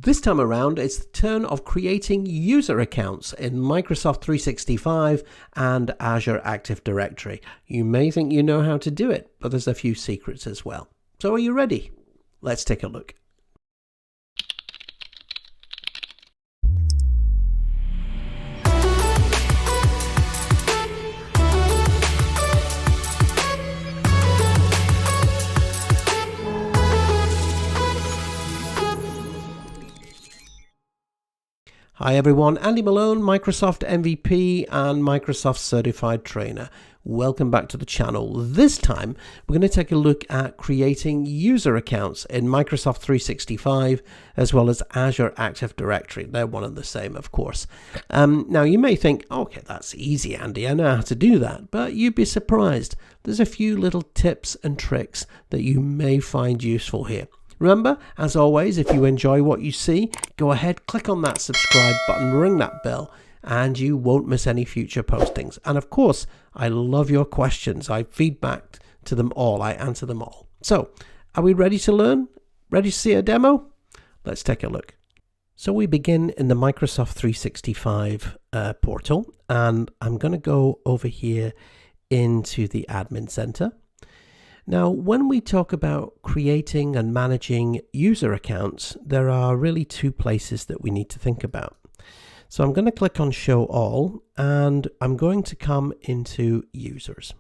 This time around, it's the turn of creating user accounts in Microsoft 365 and Azure Active Directory. You may think you know how to do it, but there's a few secrets as well. So are you ready? Let's take a look. Hi everyone, Andy Malone, Microsoft MVP and Microsoft Certified Trainer. Welcome back to the channel. This time we're going to take a look at creating user accounts in Microsoft 365 as well as Azure Active Directory. They're one and the same, of course. Now you may think, okay, that's easy, Andy, I know how to do that, but you'd be surprised. There's a few little tips and tricks that you may find useful here. Remember, as always, if you enjoy what you see, go ahead, click on that subscribe button, ring that bell, and you won't miss any future postings. And of course, I love your questions. I feedback to them all. I answer them all. So, are we ready to learn? Ready to see a demo? Let's take a look. So we begin in the Microsoft 365 portal, and I'm going to go over here into the Admin Center. Now, when we talk about creating and managing user accounts, there are really two places that we need to think about. So I'm going to click on Show All, and I'm going to come into Users.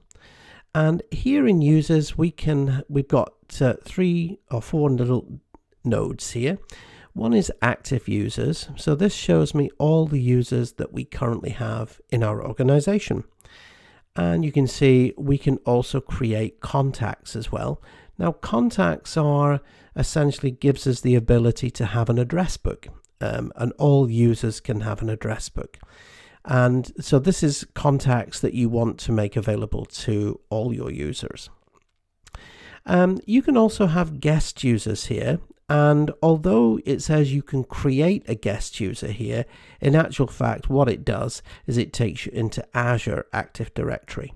And here in Users, we've got 3 or 4 little nodes here. One is Active Users. So this shows me all the users that we currently have in our organization. And you can see we can also create contacts as well. Now, contacts are essentially gives us the ability to have an address book, and all users can have an address book. And so this is contacts that you want to make available to all your users. You can also have guest users here. And although it says you can create a guest user here, in actual fact, what it does is it takes you into Azure Active Directory.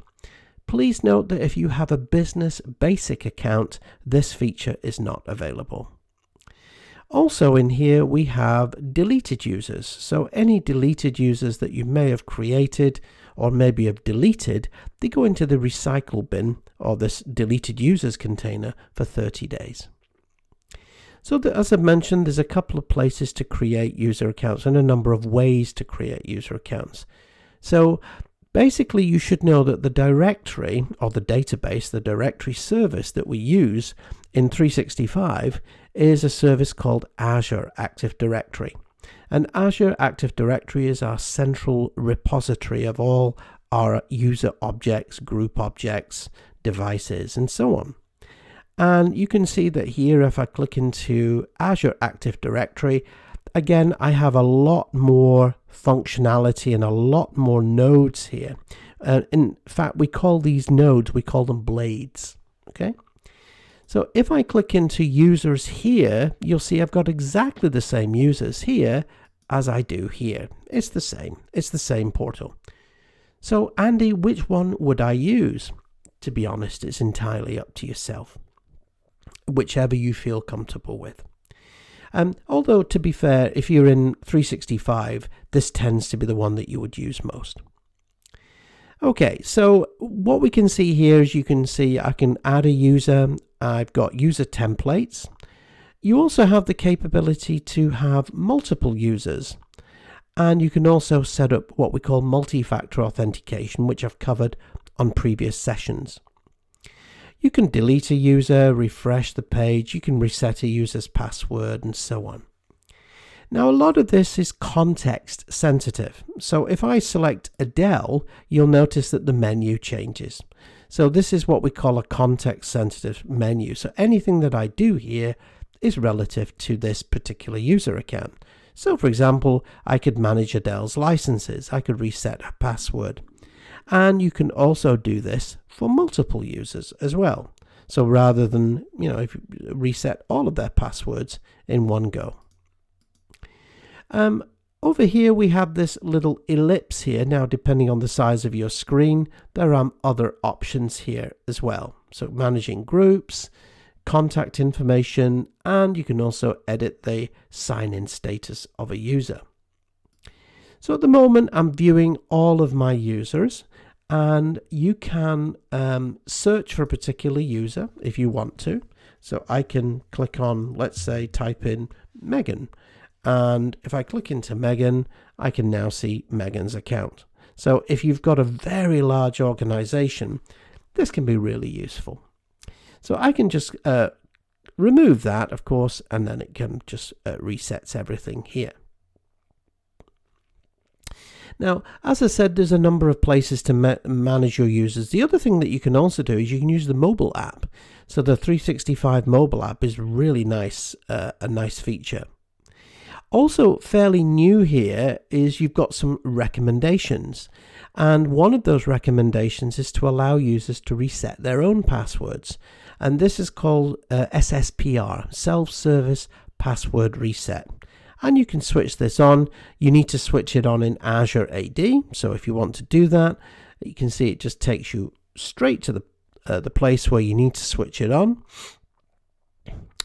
Please note that if you have a business basic account, this feature is not available. Also in here, we have deleted users. So any deleted users that you may have created or maybe have deleted, they go into the recycle bin or this deleted users container for 30 days. So as I mentioned, there's a couple of places to create user accounts and a number of ways to create user accounts. So basically you should know that the directory or the database, the directory service that we use in 365 is a service called Azure Active Directory. And Azure Active Directory is our central repository of all our user objects, group objects, devices, and so on. And you can see that here, if I click into Azure Active Directory, again, I have a lot more functionality and a lot more nodes here. In fact, we call these nodes, we call them blades. Okay. So if I click into users here, you'll see I've got exactly the same users here as I do here. It's the same. It's the same portal. So Andy, which one would I use? To be honest, it's entirely up to yourself. Whichever you feel comfortable with. Although, to be fair, if you're in 365, this tends to be the one that you would use most. Okay, so what we can see here is you can see I can add a user. I've got user templates. You also have the capability to have multiple users. And you can also set up what we call multi-factor authentication, which I've covered on previous sessions. You can delete a user, refresh the page, you can reset a user's password, and so on. Now, a lot of this is context sensitive. So if I select Adele, you'll notice that the menu changes. So this is what we call a context sensitive menu. So anything that I do here is relative to this particular user account. So for example, I could manage Adele's licenses. I could reset her password. And you can also do this for multiple users as well. So rather than, if you reset all of their passwords in one go. Over here we have this little ellipse here. Now, depending on the size of your screen, there are other options here as well. So managing groups, contact information, and you can also edit the sign-in status of a user. So at the moment I'm viewing all of my users, and you can search for a particular user if you want to. So I can click on, let's say, type in Megan, and if I click into Megan, I can now see Megan's account. So if you've got a very large organization, this can be really useful. So I can just remove that, of course, and then it can just resets everything here. Now, as I said, there's a number of places to manage your users. The other thing that you can also do is you can use the mobile app. So the 365 mobile app is really nice, a nice feature. Also fairly new here is you've got some recommendations. And one of those recommendations is to allow users to reset their own passwords. And this is called SSPR, Self-Service Password Reset. And you can switch this on. You need to switch it on in Azure AD. So if you want to do that, you can see it just takes you straight to the place where you need to switch it on.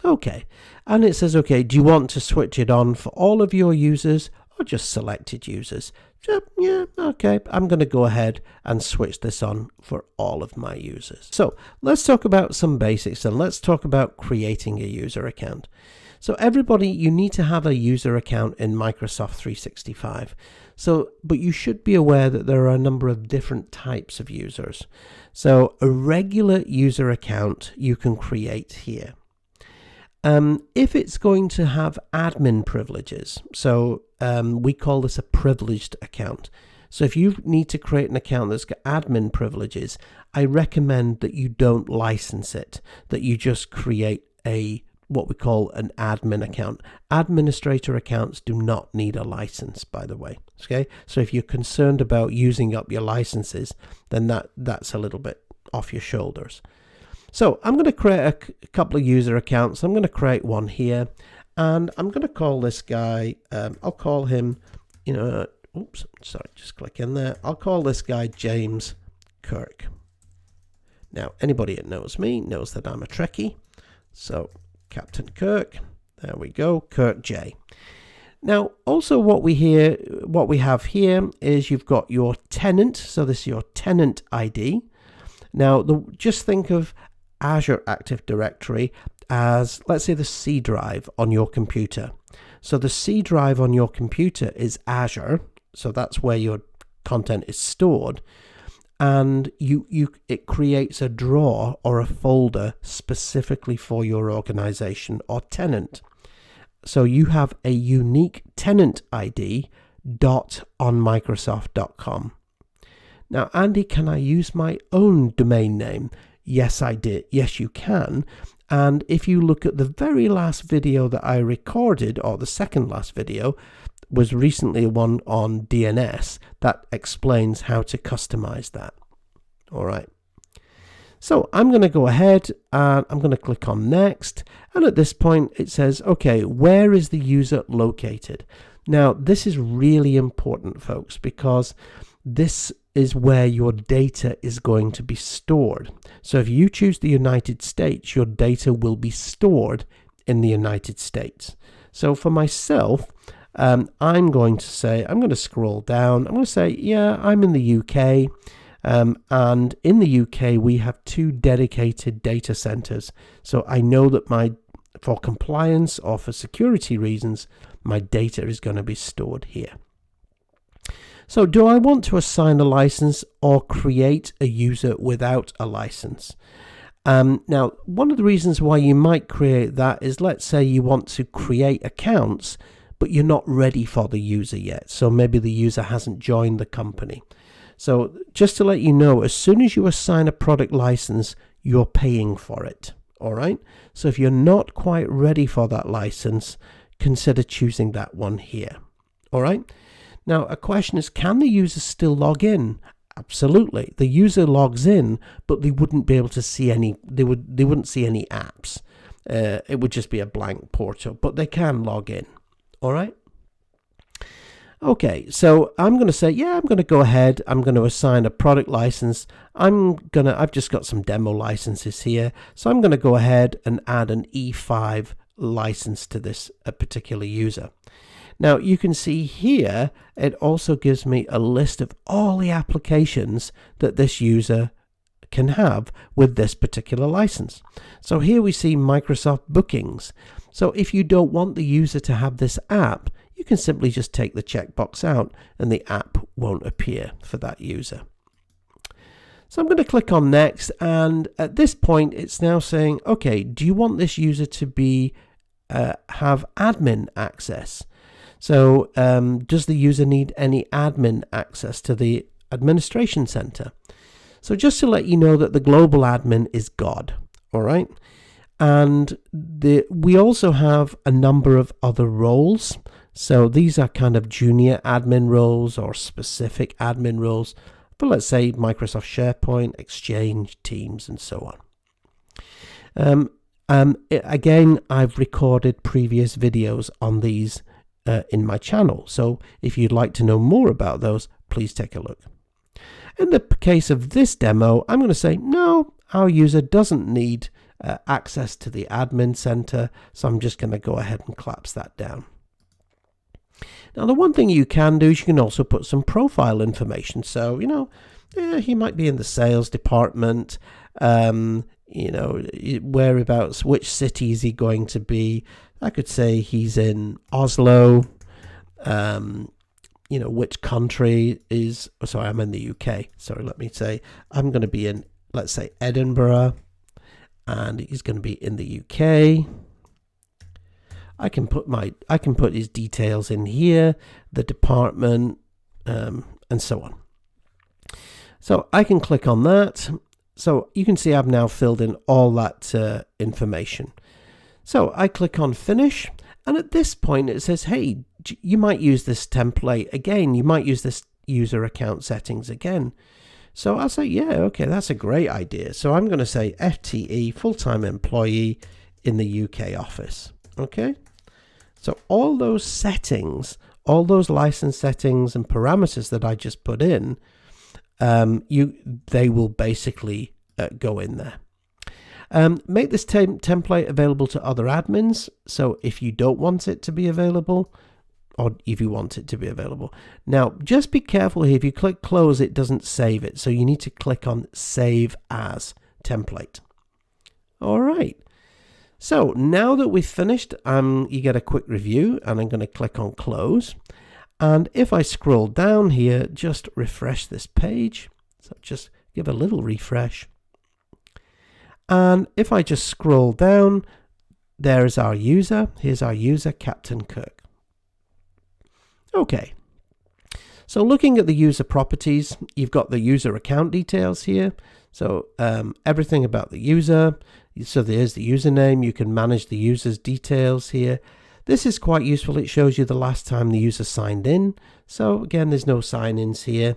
Okay, and it says, okay, do you want to switch it on for all of your users or just selected users? So, yeah, okay, I'm going to go ahead and switch this on for all of my users. So let's talk about some basics, and let's talk about creating a user account. So everybody, you need to have a user account in Microsoft 365. But you should be aware that there are a number of different types of users. So a regular user account you can create here. If it's going to have admin privileges, so we call this a privileged account. So if you need to create an account that's got admin privileges, I recommend that you don't license it, that you just create what we call an admin account. Administrator accounts do not need a license, by the way. Okay, so if you're concerned about using up your licenses, then that's a little bit off your shoulders. So I'm going to create a couple of user accounts. I'm going to create one here, and I'm going to call this guy, I'll call him, oops, sorry, just click in there. I'll call this guy James Kirk. Now, anybody that knows me knows that I'm a Trekkie. So Captain Kirk, there we go, Kirk J. Now, also what we have here is you've got your tenant. So this is your tenant ID. Now, just think of Azure Active Directory as, let's say, the C drive on your computer. So the C drive on your computer is Azure. So that's where your content is stored. And it creates a drawer or a folder specifically for your organization or tenant. So you have a unique tenant ID on Microsoft.com. Now, Andy, can I use my own domain name? Yes, I did. Yes, you can. And if you look at the very last video that I recorded, or the second last video, was recently one on DNS that explains how to customize that. All right. So I'm going to go ahead and I'm going to click on next. And at this point it says, okay, where is the user located? Now, this is really important, folks, because this is where your data is going to be stored. So if you choose the United States, your data will be stored in the United States. So for myself, I'm going to scroll down. I'm going to say, yeah, I'm in the UK. And in the UK, we have 2 dedicated data centers. So I know that for compliance or for security reasons, my data is going to be stored here. So do I want to assign a license or create a user without a license? Now, one of the reasons why you might create that is, let's say you want to create accounts, but you're not ready for the user yet. So maybe the user hasn't joined the company. So just to let you know, as soon as you assign a product license, you're paying for it. All right. So if you're not quite ready for that license, consider choosing that one here. All right. Now, a question is, can the user still log in? Absolutely. The user logs in, but they wouldn't be able to see any, they wouldn't see any apps. It would just be a blank portal, but they can log in. All right. Okay, so I'm going to say, yeah, I'm going to go ahead. I'm going to assign a product license. I've just got some demo licenses here. So I'm going to go ahead and add an E5 license to this particular user. Now you can see here, it also gives me a list of all the applications that this user can have with this particular license. So here we see Microsoft Bookings. So if you don't want the user to have this app, you can simply just take the checkbox out and the app won't appear for that user. So I'm going to click on next, and at this point it's now saying, okay, do you want this user to be have admin access? So does the user need any admin access to the administration center? So just to let you know that the global admin is God, all right? And we also have a number of other roles. So these are kind of junior admin roles or specific admin roles, but let's say Microsoft SharePoint, Exchange, Teams, and so on. Again, I've recorded previous videos on these in my channel. So if you'd like to know more about those, please take a look. In the case of this demo, I'm going to say, no, our user doesn't need access to the admin center. So I'm just going to go ahead and collapse that down. Now, the one thing you can do is you can also put some profile information. So, he might be in the sales department, whereabouts, which city is he going to be? I could say he's in Oslo, which country is, sorry, I'm in the UK. Sorry, let me say, I'm going to be in, let's say, Edinburgh, and he's going to be in the UK. I can put his details in here, the department, and so on. So I can click on that. So you can see I've now filled in all that information. So I click on finish, and at this point it says, hey, you might use this template again. You might use this user account settings again. So I'll say, yeah, okay, that's a great idea. So I'm going to say FTE, full-time employee in the UK office. Okay. So all those settings, all those license settings and parameters that I just put in, they will basically go in there. Make this template available to other admins. So if you don't want it to be available, or if you want it to be available. Now, just be careful here. If you click close, it doesn't save it. So you need to click on save as template. All right. So now that we've finished, you get a quick review, and I'm going to click on close. And if I scroll down here, just refresh this page. So just give a little refresh. And if I just scroll down, there's our user. Here's our user, Captain Kirk. Okay. So looking at the user properties, you've got the user account details here. So everything about the user. So there's the username. You can manage the user's details here. This is quite useful. It shows you the last time the user signed in. So again, there's no sign-ins here.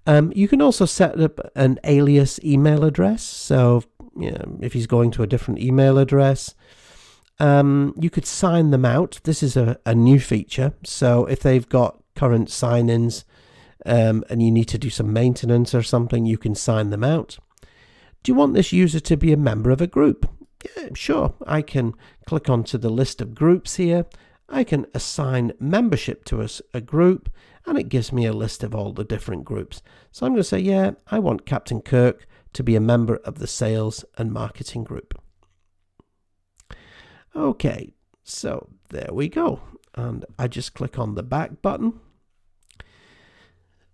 You can also set up an alias email address. So if he's going to a different email address, you could sign them out. This is a new feature. So if they've got current sign-ins and you need to do some maintenance or something, you can sign them out. Do you want this user to be a member of a group? Yeah, sure. I can click onto the list of groups here. I can assign membership to a group, and it gives me a list of all the different groups. So I'm going to say, yeah, I want Captain Kirk to be a member of the sales and marketing group. Okay, so there we go. And I just click on the back button.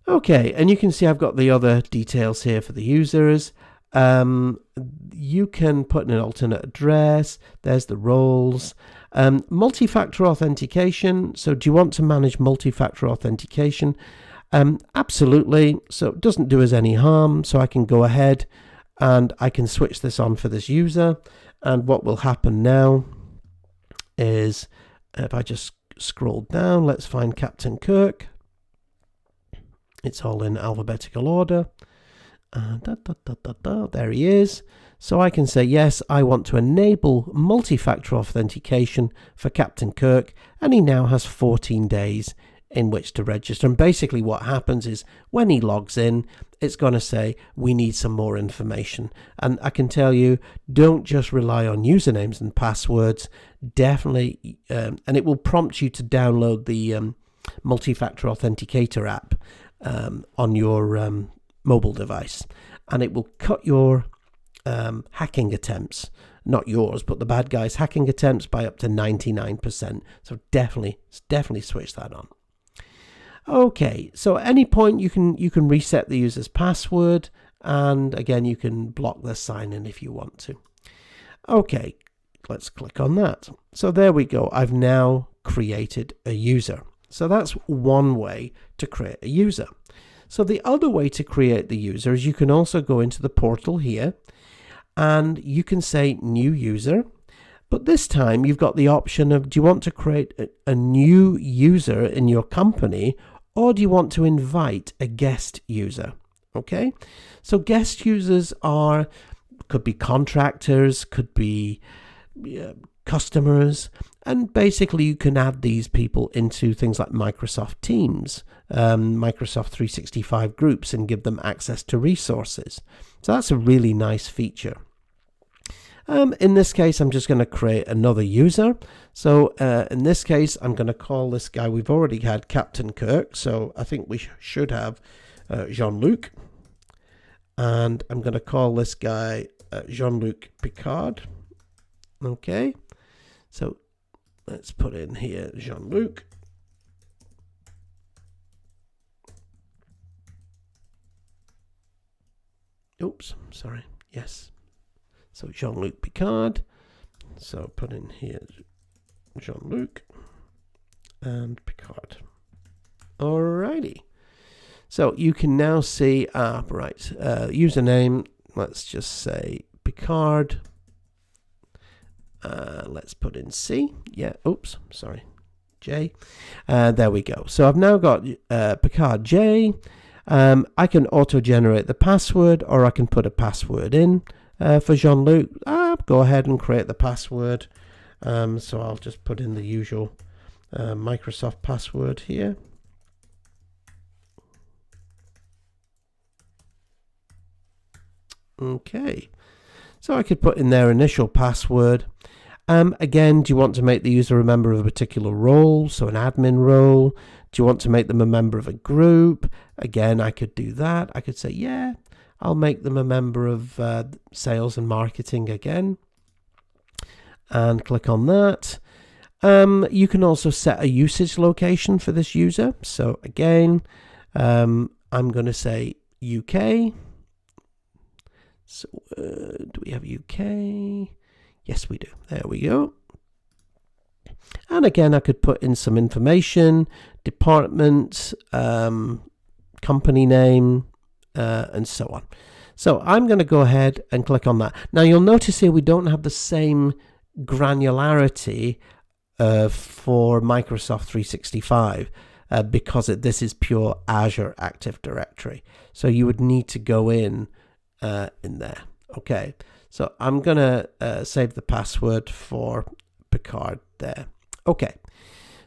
Okay, and you can see I've got the other details here for the users. You can put in an alternate address. There's the roles. Multi-factor authentication. So do you want to manage multi-factor authentication? Absolutely. So it doesn't do us any harm. So I can go ahead and I can switch this on for this user. And what will happen now is if I just scroll down, let's find Captain Kirk. It's all in alphabetical order. There he is. So I can say, yes, I want to enable multi-factor authentication for Captain Kirk, and he now has 14 days in which to register. And basically what happens is when he logs in, it's going to say, we need some more information. And I can tell you, don't just rely on usernames and passwords. Definitely, and it will prompt you to download the multi-factor authenticator app on your mobile device. And it will cut your hacking attempts, not yours, but the bad guys' hacking attempts by up to 99%. So definitely switch that on. Okay, so at any point you can reset the user's password, and again you can block the sign in if you want to. Okay, let's click on that. So there we go. I've now created a user. So that's one way to create a user. So the other way to create the user is you can also go into the portal here, and you can say new user. But this time you've got the option of, do you want to create a new user in your company, or do you want to invite a guest user? Okay, so guest users could be contractors, could be customers, and basically you can add these people into things like Microsoft Teams, Microsoft 365 groups, and give them access to resources. So that's a really nice feature. In this case, I'm just going to create another user. So in this case, I'm going to call this guy, we've already had Captain Kirk, so I think we should have Jean-Luc. And I'm going to call this guy Jean-Luc Picard. Okay, so let's put in here Jean-Luc. Oops, sorry, yes. So Jean-Luc Picard. So put in here Jean-Luc and Picard. Alrighty. So you can now see, username, let's just say Picard. Let's put in C. Yeah, oops, sorry, J. There we go. So I've now got Picard J. I can auto-generate the password, or I can put a password in. For Jean-Luc, go ahead and create the password. So I'll just put in the usual Microsoft password here. Okay, so I could put in their initial password. Again, do you want to make the user a member of a particular role, so an admin role? Do you want to make them a member of a group? Again, I could do that. I could say, yeah, I'll make them a member of sales and marketing again, and click on that. You can also set a usage location for this user. So again, I'm going to say UK. So do we have UK? Yes, we do. There we go. And again, I could put in some information, department, company name, and so on. So I'm going to go ahead and click on that. Now you'll notice here we don't have the same granularity for Microsoft 365 because this is pure Azure Active Directory. So you would need to go in there. Okay, so I'm going to save the password for Picard there. Okay,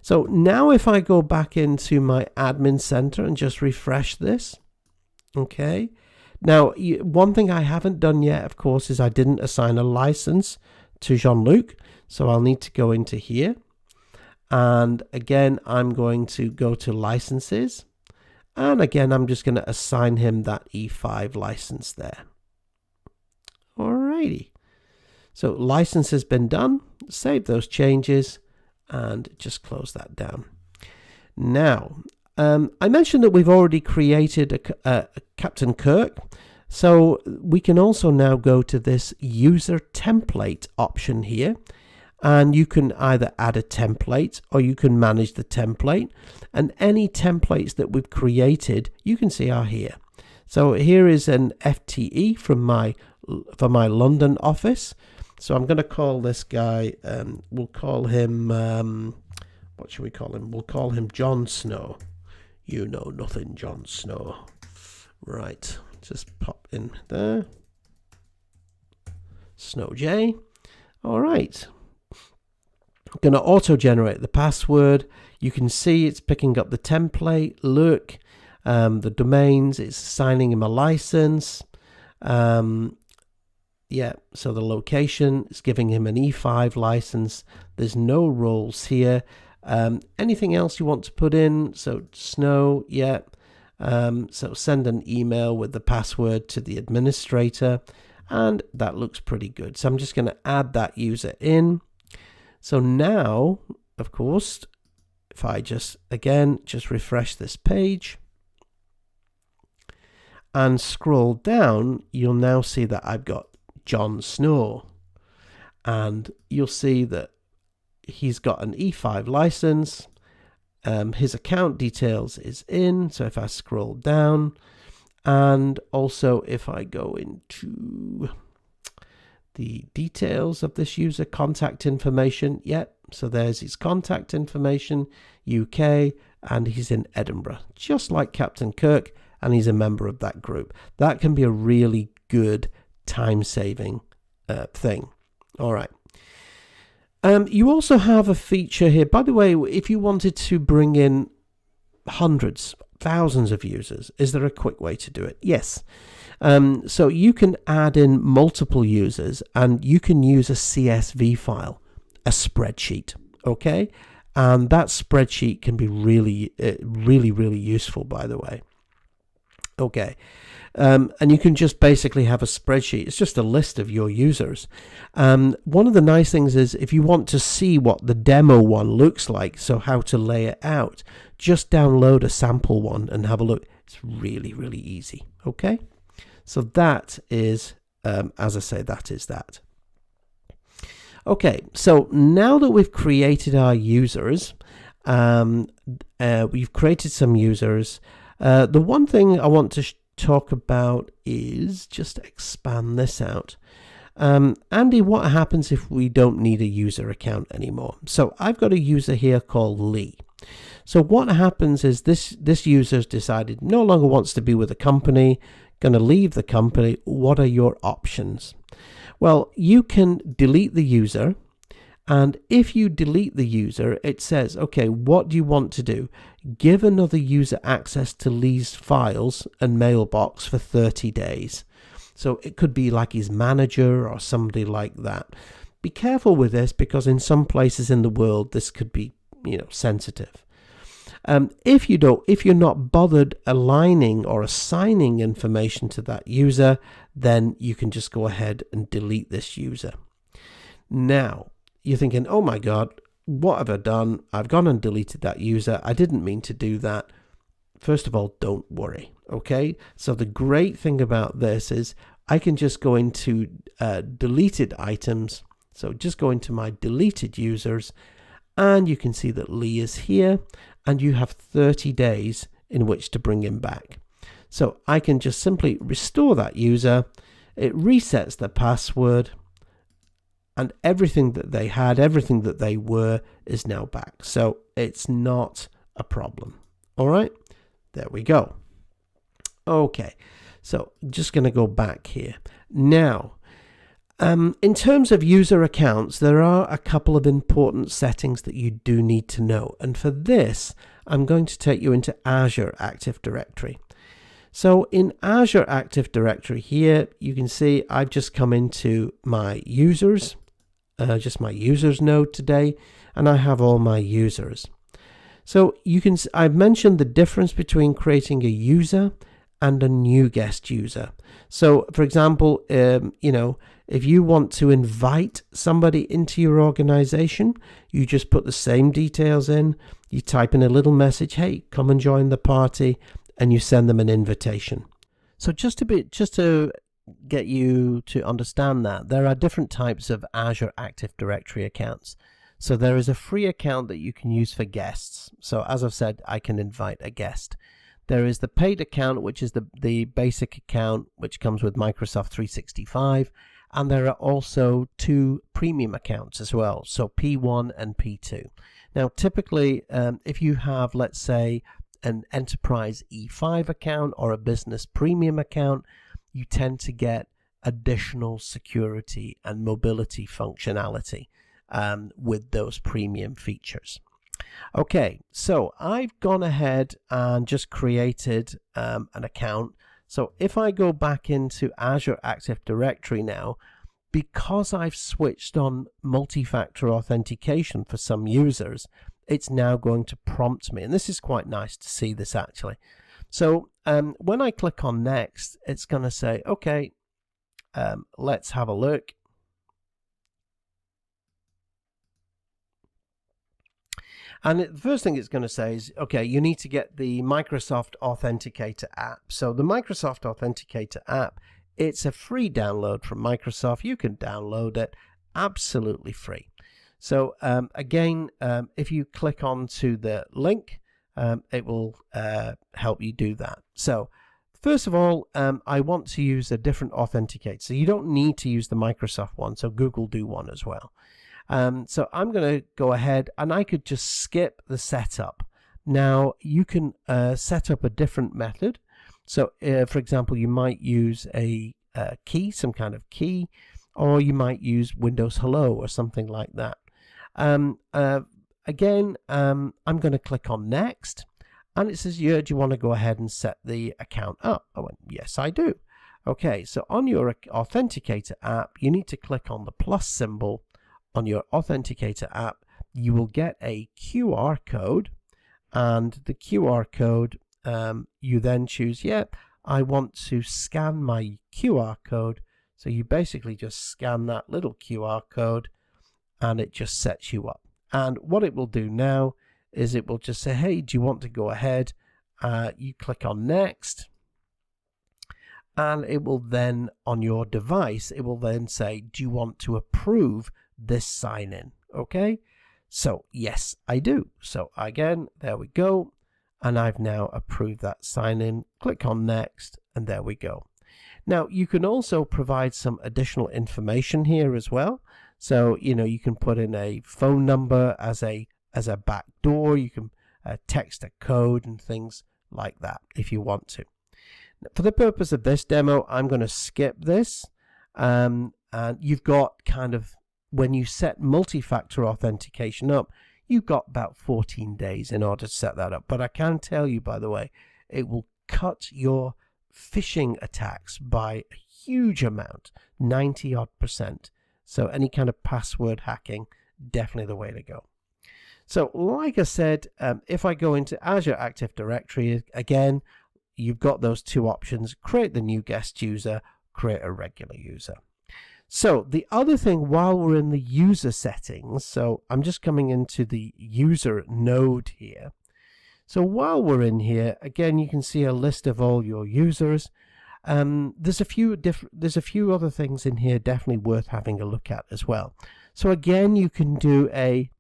so now if I go back into my admin center and just refresh this. Okay, now one thing I haven't done yet, of course, is I didn't assign a license to Jean-Luc. So I'll need to go into here. And again, I'm going to go to licenses. And again, I'm just going to assign him that E5 license there. Alrighty. So license has been done. Save those changes and just close that down. Now, I mentioned that we've already created a Captain Kirk. So we can also now go to this user template option here. And you can either add a template or you can manage the template. And any templates that we've created, you can see are here. So here is an FTE from my London office. So I'm going to call this guy, we'll call him, what should we call him? We'll call him Jon Snow. You know nothing, Jon Snow. Right, just pop in there. Snow J. All right. I'm going to auto-generate the password. You can see it's picking up the template, look, the domains, it's assigning him a license. Yeah, so the location is giving him an E5 license. There's no roles here. Anything else you want to put in? So snow, yeah. So send an email with the password to the administrator, and that looks pretty good. So I'm just going to add that user in. So now, of course, if I just refresh this page and scroll down, you'll now see that I've got John Snow, and you'll see that he's got an E5 license. His account details is in. So if I scroll down, and also if I go into the details of this user, contact information, yep, so there's his contact information, UK, and he's in Edinburgh, just like Captain Kirk, and he's a member of that group. That can be a really good time-saving thing. All right. You also have a feature here. By the way, if you wanted to bring in hundreds, thousands of users, is there a quick way to do it? Yes. So you can add in multiple users, and you can use a CSV file, a spreadsheet, okay? And that spreadsheet can be really, really useful, by the way. Okay. And you can just basically have a spreadsheet. It's just a list of your users. One of the nice things is if you want to see what the demo one looks like, so how to lay it out, just download a sample one and have a look. It's really easy. Okay. So that is, as I say, that is that. Okay. So now that we've created our users, we've created some users. The one thing I want to talk about is just expand this out. Andy, what happens if we don't need a user account anymore? So I've got a user here called Lee. So what happens is this user's decided no longer wants to be with the company, going to leave the company. What are your options? Well, you can delete the user. And if you delete the user, it says, okay, what do you want to do? Give another user access to Lee's files and mailbox for 30 days. So it could be like his manager or somebody like that. Be careful with this, because in some places in the world, this could be, sensitive. If you're not bothered aligning or assigning information to that user, then you can just go ahead and delete this user. Now, you're thinking, oh my God, what have I done? I've gone and deleted that user. I didn't mean to do that. First of all, don't worry. Okay. So the great thing about this is I can just go into deleted items. So just go into my deleted users, and you can see that Lee is here, and you have 30 days in which to bring him back. So I can just simply restore that user. It resets the password, and everything that they had, everything that they were, is now back. So it's not a problem. All right, there we go. Okay, so just going to go back here. Now, in terms of user accounts, there are a couple of important settings that you do need to know. And for this, I'm going to take you into Azure Active Directory. So in Azure Active Directory here, you can see I've just come into my users, just my users node today, and I have all my users. So I've mentioned the difference between creating a user and a new guest user. So for example, if you want to invite somebody into your organization, you just put the same details in, you type in a little message, hey, come and join the party, and you send them an invitation. So just to get you to understand that, there are different types of Azure Active Directory accounts. So there is a free account that you can use for guests. So as I've said, I can invite a guest. There is the paid account, which is the basic account, which comes with Microsoft 365. And there are also 2 premium accounts as well, so P1 and P2. Now, typically, if you have, let's say, an enterprise E5 account or a business premium account, you tend to get additional security and mobility functionality with those premium features. Okay, so I've gone ahead and just created an account. So if I go back into Azure Active Directory now, because I've switched on multi-factor authentication for some users, it's now going to prompt me. And this is quite nice to see this actually. So when I click on next, it's going to say, okay, let's have a look. And the first thing it's going to say is, okay, you need to get the Microsoft Authenticator app. So the Microsoft Authenticator app, it's a free download from Microsoft. You can download it absolutely free. So again, if you click onto the link, it will help you do that. So first of all, I want to use a different authenticator. So you don't need to use the Microsoft one. So Google do one as well. So I'm going to go ahead and I could just skip the setup. Now you can set up a different method. So for example, you might use a key, some kind of key, or you might use Windows Hello or something like that. Again, I'm going to click on next, and it says, yeah, do you want to go ahead and set the account up? I went, yes, I do. Okay, so on your Authenticator app, you need to click on the plus symbol on your Authenticator app. You will get a QR code, and the QR code, you then choose, yeah, I want to scan my QR code. So you basically just scan that little QR code and it just sets you up. And what it will do now is it will just say, hey, do you want to go ahead? You click on next, and it will then, on your device, it will then say, do you want to approve this sign in? Okay, so yes, I do. So again, there we go. And I've now approved that sign in. Click on next, and there we go. Now you can also provide some additional information here as well. So you can put in a phone number as a back door. You can text a code and things like that if you want to. For the purpose of this demo, I'm going to skip this. And you've got kind of, when you set multi-factor authentication up, you've got about 14 days in order to set that up. But I can tell you, by the way, it will cut your phishing attacks by a huge amount, 90-odd%. So any kind of password hacking, definitely the way to go. So like I said, if I go into Azure Active Directory, again, you've got those two options: create the new guest user, create a regular user. So the other thing, while we're in the user settings, so I'm just coming into the user node here. So while we're in here, again, you can see a list of all your users. There's a few other things in here definitely worth having a look at as well. So again, you can do a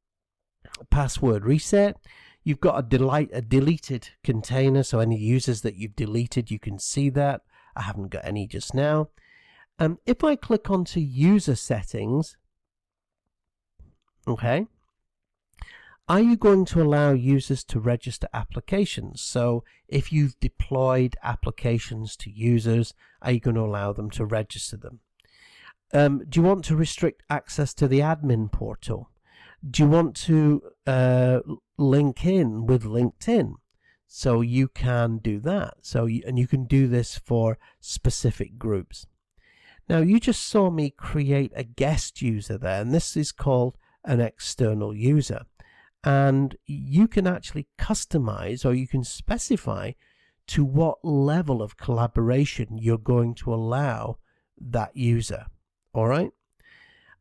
password reset. You've got a deleted container, so any users that you've deleted, you can see that. I haven't got any just now. If I click onto user settings, okay, are you going to allow users to register applications? So if you've deployed applications to users, are you going to allow them to register them? Do you want to restrict access to the admin portal? Do you want to link in with LinkedIn? So you can do that. And you can do this for specific groups. Now you just saw me create a guest user there, and this is called an external user. And you can actually customize, or you can specify to what level of collaboration you're going to allow that user. All right.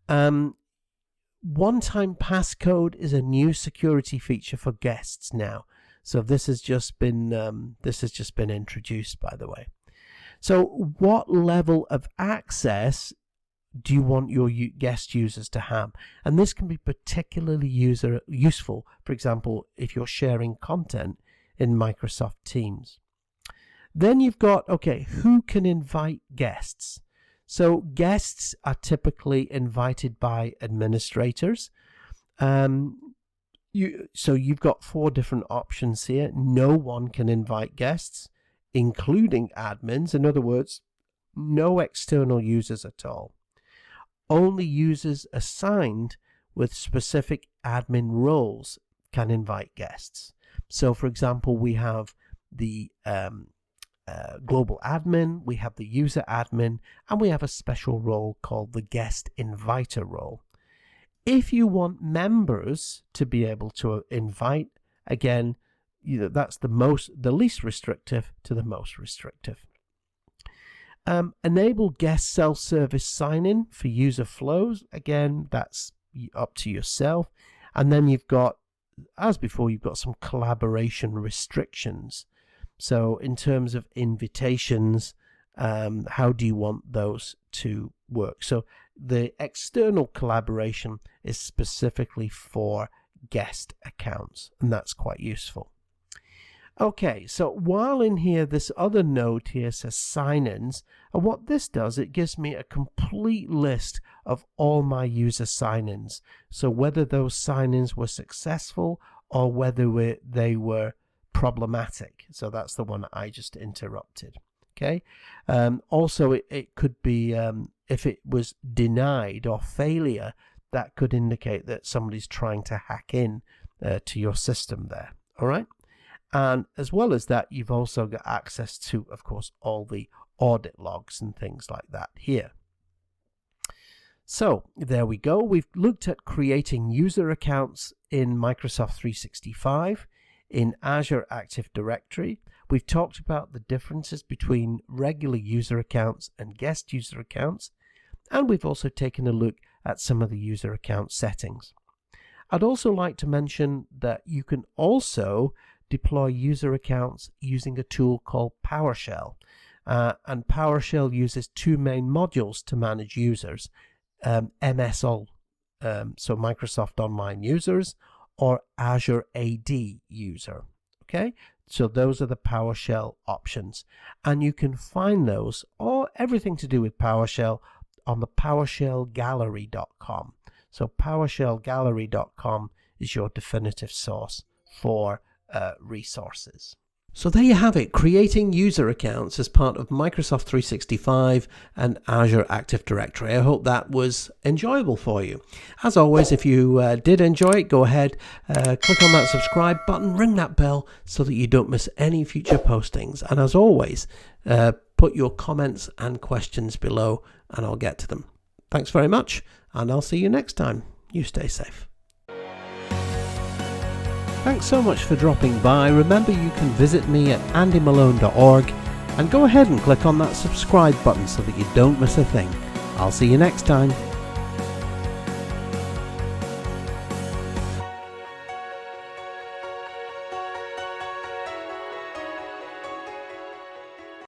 One-time passcode is a new security feature for guests now. So this has just been introduced, by the way. So what level of access do you want your guest users to have? And this can be particularly useful, for example, if you're sharing content in Microsoft Teams. Then you've got, okay, who can invite guests? So guests are typically invited by administrators. So you've got 4 different options here. No one can invite guests, including admins. In other words, no external users at all. Only users assigned with specific admin roles can invite guests. So for example, we have the global admin, we have the user admin, and we have a special role called the guest inviter role. If you want members to be able to invite, again, that's the least restrictive to the most restrictive. Enable guest self-service sign-in for user flows. Again, that's up to yourself. And then you've got, as before, you've got some collaboration restrictions. So in terms of invitations, how do you want those to work? So the external collaboration is specifically for guest accounts, and that's quite useful. Okay, so while in here, this other node here says sign-ins, and what this does, it gives me a complete list of all my user sign-ins. So whether those sign-ins were successful or whether they were problematic. So that's the one I just interrupted. Okay. Also, it could be if it was denied or failure, that could indicate that somebody's trying to hack in to your system there. All right. And as well as that, you've also got access to, of course, all the audit logs and things like that here. So there we go. We've looked at creating user accounts in Microsoft 365, in Azure Active Directory. We've talked about the differences between regular user accounts and guest user accounts. And we've also taken a look at some of the user account settings. I'd also like to mention that you can also deploy user accounts using a tool called PowerShell. And PowerShell uses two main modules to manage users, MSO, so Microsoft Online Users, or Azure AD User. Okay, so those are the PowerShell options. And you can find those, or everything to do with PowerShell, on the PowerShellGallery.com. So PowerShellGallery.com is your definitive source for resources. So there you have it, creating user accounts as part of Microsoft 365 and Azure Active Directory. I hope that was enjoyable for you. As always, if you did enjoy it, go ahead, click on that subscribe button, ring that bell so that you don't miss any future postings. And as always, put your comments and questions below and I'll get to them. Thanks very much, and I'll see you next time. You stay safe. Thanks so much for dropping by. Remember, you can visit me at andymalone.org and go ahead and click on that subscribe button so that you don't miss a thing. I'll see you next time.